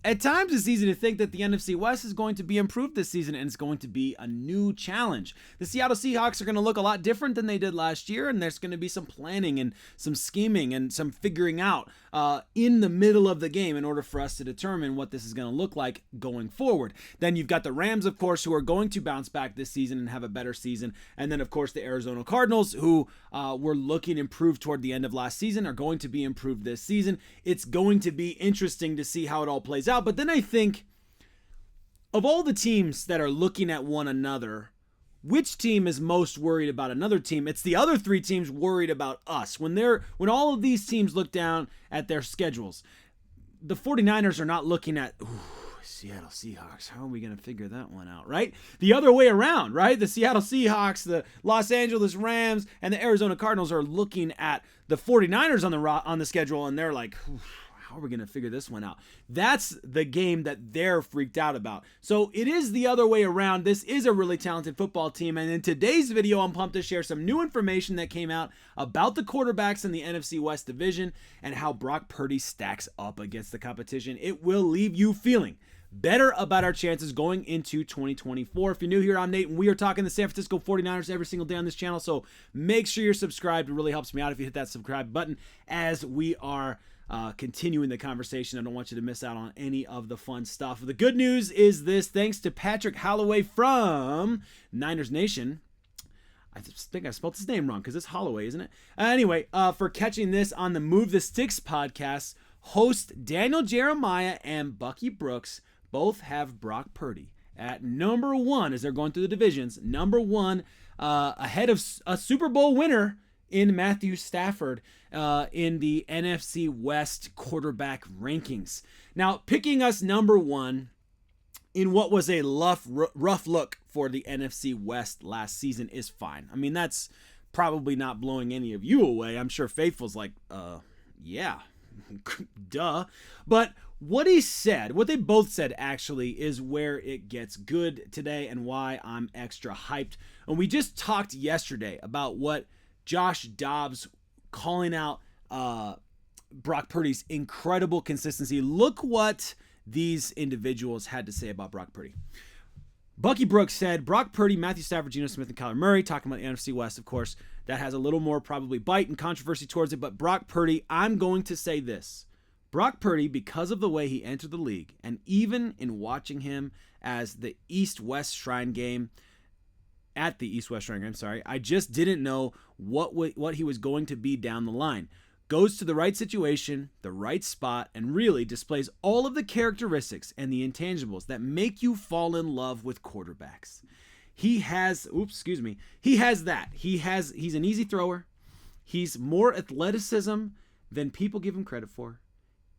At times, it's easy to think that the NFC West is going to be improved this season and it's going to be a new challenge. The Seattle Seahawks are going to look a lot different than they did last year, and there's going to be some planning and some scheming and some figuring out in the middle of the game in order for us to determine what this is going to look like going forward. Then you've got the Rams, of course, who are going to bounce back this season and have a better season. And then, of course, the Arizona Cardinals, who were looking improved toward the end of last season, are going to be improved this season. It's going to be interesting to see how it all plays out. But then I think of all the teams that are looking at one another, which team is most worried about another team? It's the other three teams worried about us. When all of these teams look down at their schedules, the 49ers are not looking at, Seattle Seahawks, how are we going to figure that one out, right? The other way around, right? The Seattle Seahawks, the Los Angeles Rams, and the Arizona Cardinals are looking at the 49ers on the schedule, and they're like, how are we going to figure this one out? That's the game that they're freaked out about. So it is the other way around. This is a really talented football team. And in today's video, I'm pumped to share some new information that came out about the quarterbacks in the NFC West division and how Brock Purdy stacks up against the competition. It will leave you feeling better about our chances going into 2024. If you're new here, I'm Nate, and we are talking the San Francisco 49ers every single day on this channel. So make sure you're subscribed. It really helps me out if you hit that subscribe button as we are continuing the conversation. I don't want you to miss out on any of the fun stuff. The good news is this: thanks to Patrick Holloway from Niners Nation. I think I spelled his name wrong because it's Holloway, isn't it? Anyway, for catching this on the Move the Sticks podcast, host Daniel Jeremiah and Bucky Brooks both have Brock Purdy at number 1 as they're going through the divisions. Number 1, ahead of a Super Bowl winner in Matthew Stafford in the NFC West quarterback rankings. Now, picking us number 1 in what was a rough look for the NFC West last season is fine. I mean, that's probably not blowing any of you away. I'm sure Faithful's like, yeah, duh. But what they both said actually is where it gets good today and why I'm extra hyped. And we just talked yesterday about what Josh Dobbs calling out Brock Purdy's incredible consistency. Look what these individuals had to say about Brock Purdy. Bucky Brooks said, Brock Purdy, Matthew Stafford, Geno Smith, and Kyler Murray, talking about the NFC West, of course, that has a little more probably bite and controversy towards it, but Brock Purdy, I'm going to say this. Brock Purdy, because of the way he entered the league, and even in watching him as the East-West Shrine game, I just didn't know what he was going to be down the line. Goes to the right situation, the right spot, and really displays all of the characteristics and the intangibles that make you fall in love with quarterbacks. He has that. He's an easy thrower. He's more athleticism than people give him credit for.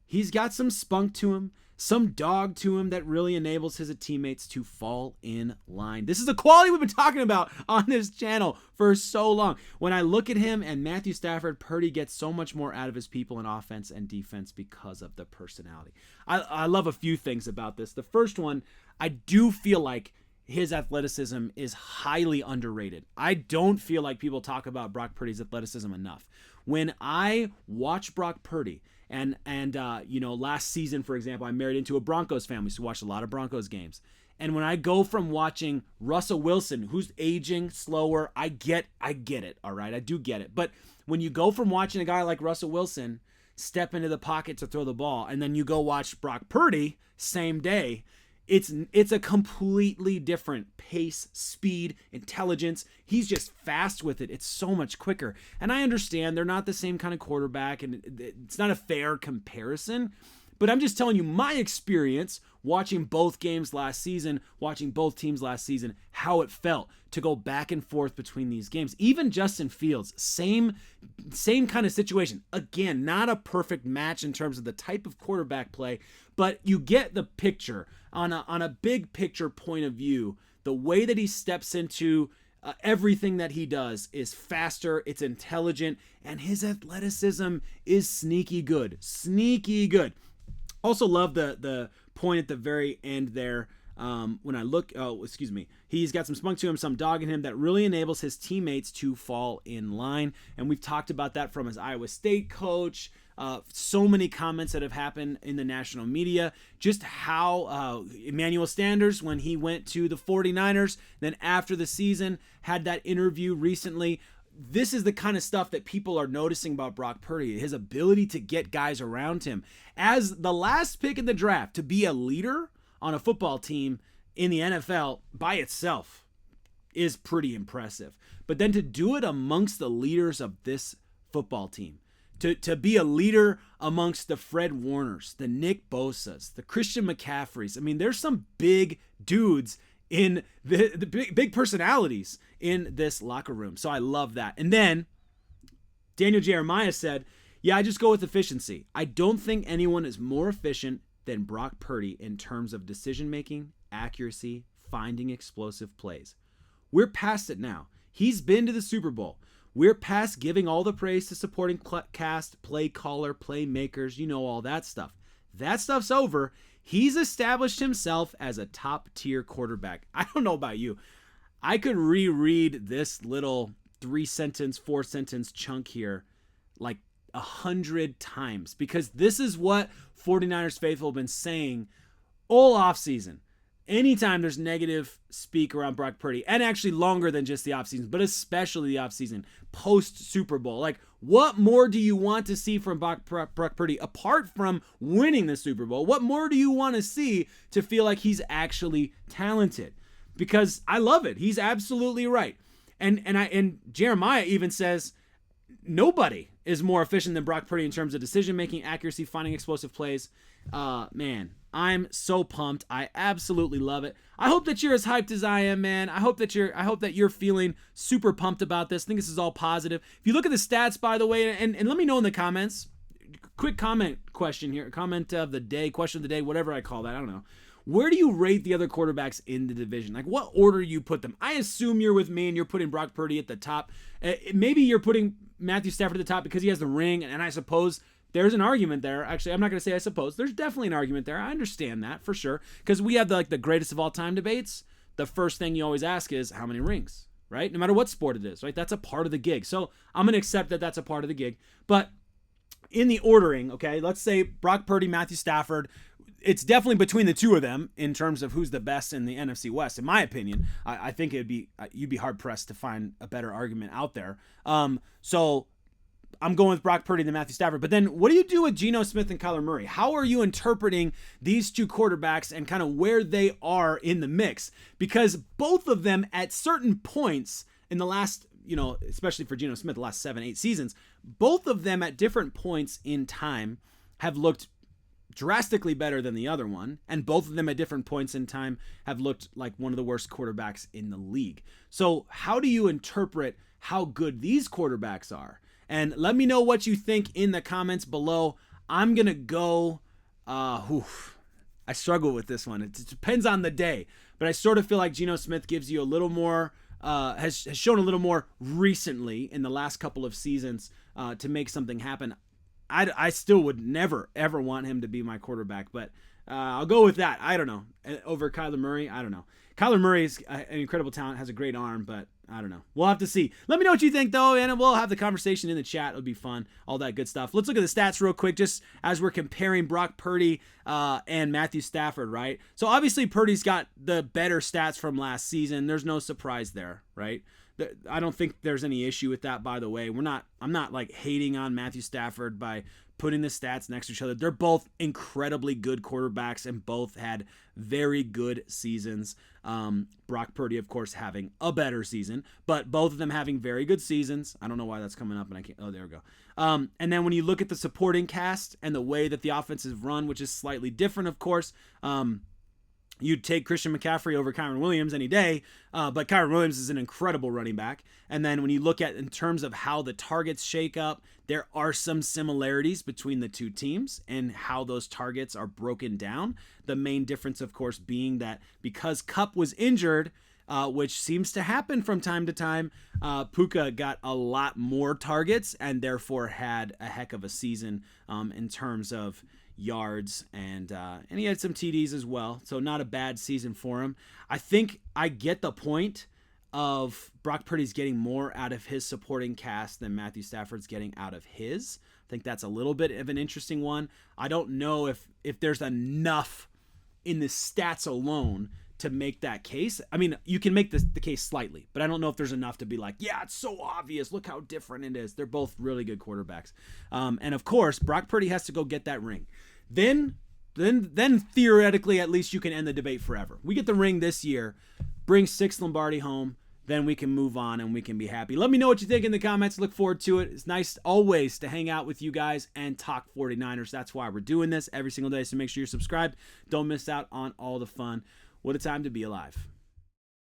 He's got some spunk to him, some dog to him that really enables his teammates to fall in line. This is the quality we've been talking about on this channel for so long. When I look at him and Matthew Stafford, Purdy gets so much more out of his people in offense and defense because of the personality. I love a few things about this. The first one, I do feel like his athleticism is highly underrated. I don't feel like people talk about Brock Purdy's athleticism enough. When I watch Brock Purdy, and last season, for example, I married into a Broncos family, so watched a lot of Broncos games. And when I go from watching Russell Wilson, who's aging slower, I get it, all right? I do get it. But when you go from watching a guy like Russell Wilson step into the pocket to throw the ball, and then you go watch Brock Purdy, same day, it's a completely different pace, speed, intelligence. He's just fast with it. It's so much quicker. And I understand they're not the same kind of quarterback, and it's not a fair comparison. But I'm just telling you my experience watching both games last season, watching both teams last season, how it felt to go back and forth between these games. Even Justin Fields, same kind of situation. Again, not a perfect match in terms of the type of quarterback play, but you get the picture on a big picture point of view. The way that he steps into everything that he does is faster, it's intelligent, and his athleticism is sneaky good. Also love the point at the very end there when I look, he's got some spunk to him, some dog in him that really enables his teammates to fall in line. And we've talked about that from his Iowa State coach. So many comments that have happened in the national media, just how Emmanuel Sanders, when he went to the 49ers, then after the season, had that interview recently. This is the kind of stuff that people are noticing about Brock Purdy, his ability to get guys around him. As the last pick in the draft, to be a leader on a football team in the NFL by itself is pretty impressive. But then to do it amongst the leaders of this football team, to be a leader amongst the Fred Warners, the Nick Bosas, the Christian McCaffreys. I mean, there's some big dudes in the big personalities in this locker room. So I love that. And then Daniel Jeremiah said, yeah, I just go with efficiency. I don't think anyone is more efficient than Brock Purdy in terms of decision-making, accuracy, finding explosive plays. We're past it now. He's been to the Super Bowl. We're past giving all the praise to supporting cast, play caller, playmakers, all that stuff. That stuff's over. He's established himself as a top-tier quarterback. I don't know about you. I could reread this little 3-sentence, 4-sentence chunk here like 100 times because this is what 49ers faithful have been saying all offseason. Anytime there's negative speak around Brock Purdy, and actually longer than just the offseason, but especially the offseason, post-Super Bowl. Like, what more do you want to see from Brock Purdy apart from winning the Super Bowl? What more do you want to see to feel like he's actually talented? Because I love it. He's absolutely right. And Jeremiah even says nobody is more efficient than Brock Purdy in terms of decision-making, accuracy, finding explosive plays. Man, I'm so pumped. I absolutely love it. I hope that you're as hyped as I am, man. I hope that you're feeling super pumped about this. I think this is all positive. If you look at the stats, by the way, and let me know in the comments. Quick comment question here. Comment of the day, question of the day, whatever I call that. I don't know. Where do you rate the other quarterbacks in the division? Like, what order you put them? I assume you're with me and you're putting Brock Purdy at the top. Maybe you're putting Matthew Stafford at the top because he has the ring, and I suppose there's an argument there. Actually, I'm not going to say I suppose. There's definitely an argument there. I understand that for sure. Because we have the greatest of all time debates. The first thing you always ask is how many rings, right? No matter what sport it is, right? That's a part of the gig. So I'm going to accept that that's a part of the gig. But in the ordering, okay, let's say Brock Purdy, Matthew Stafford. It's definitely between the two of them in terms of who's the best in the NFC West. In my opinion, I think you'd be hard pressed to find a better argument out there. So I'm going with Brock Purdy and Matthew Stafford. But then what do you do with Geno Smith and Kyler Murray? How are you interpreting these two quarterbacks and kind of where they are in the mix? Because both of them at certain points in the last, especially for Geno Smith, the last 7-8 seasons, both of them at different points in time have looked drastically better than the other one, and both of them at different points in time have looked like one of the worst quarterbacks in the league. So how do you interpret how good these quarterbacks are? And let me know what you think in the comments below. I'm gonna go I struggle with this one. It depends on the day, but I sort of feel like Geno Smith gives you a little more has shown a little more recently in the last couple of seasons to make something happen. I still would never, ever want him to be my quarterback, but I'll go with that. I don't know. Over Kyler Murray, I don't know. Kyler Murray is an incredible talent, has a great arm, but I don't know. We'll have to see. Let me know what you think, though, and we'll have the conversation in the chat. It'll be fun, all that good stuff. Let's look at the stats real quick, just as we're comparing Brock Purdy and Matthew Stafford, right? So obviously Purdy's got the better stats from last season. There's no surprise there, right? I don't think there's any issue with that, by the way. I'm not like hating on Matthew Stafford by putting the stats next to each other. They're both incredibly good quarterbacks and both had very good seasons. Brock Purdy, of course, having a better season, but both of them having very good seasons. I don't know why that's coming up, and I can't. Oh, there we go. And then when you look at the supporting cast and the way that the offense is run, which is slightly different, of course, you'd take Christian McCaffrey over Kyren Williams any day, but Kyren Williams is an incredible running back. And then when you look at in terms of how the targets shake up, there are some similarities between the two teams and how those targets are broken down. The main difference, of course, being that because Kupp was injured, which seems to happen from time to time, Puka got a lot more targets and therefore had a heck of a season in terms of yards, and he had some TDs as well. So not a bad season for him. I think I get the point of Brock Purdy's getting more out of his supporting cast than Matthew Stafford's getting out of his. I think that's a little bit of an interesting one. I don't know if there's enough in the stats alone to make that case. I mean, you can make the case slightly, but I don't know if there's enough to be like, yeah, it's so obvious. Look how different it is. They're both really good quarterbacks. And of course, Brock Purdy has to go get that ring. Then theoretically, at least you can end the debate forever. We get the ring this year, bring 6 Lombardi home, then we can move on and we can be happy. Let me know what you think in the comments. Look forward to it. It's nice always to hang out with you guys and talk 49ers. That's why we're doing this every single day. So make sure you're subscribed. Don't miss out on all the fun. What a time to be alive.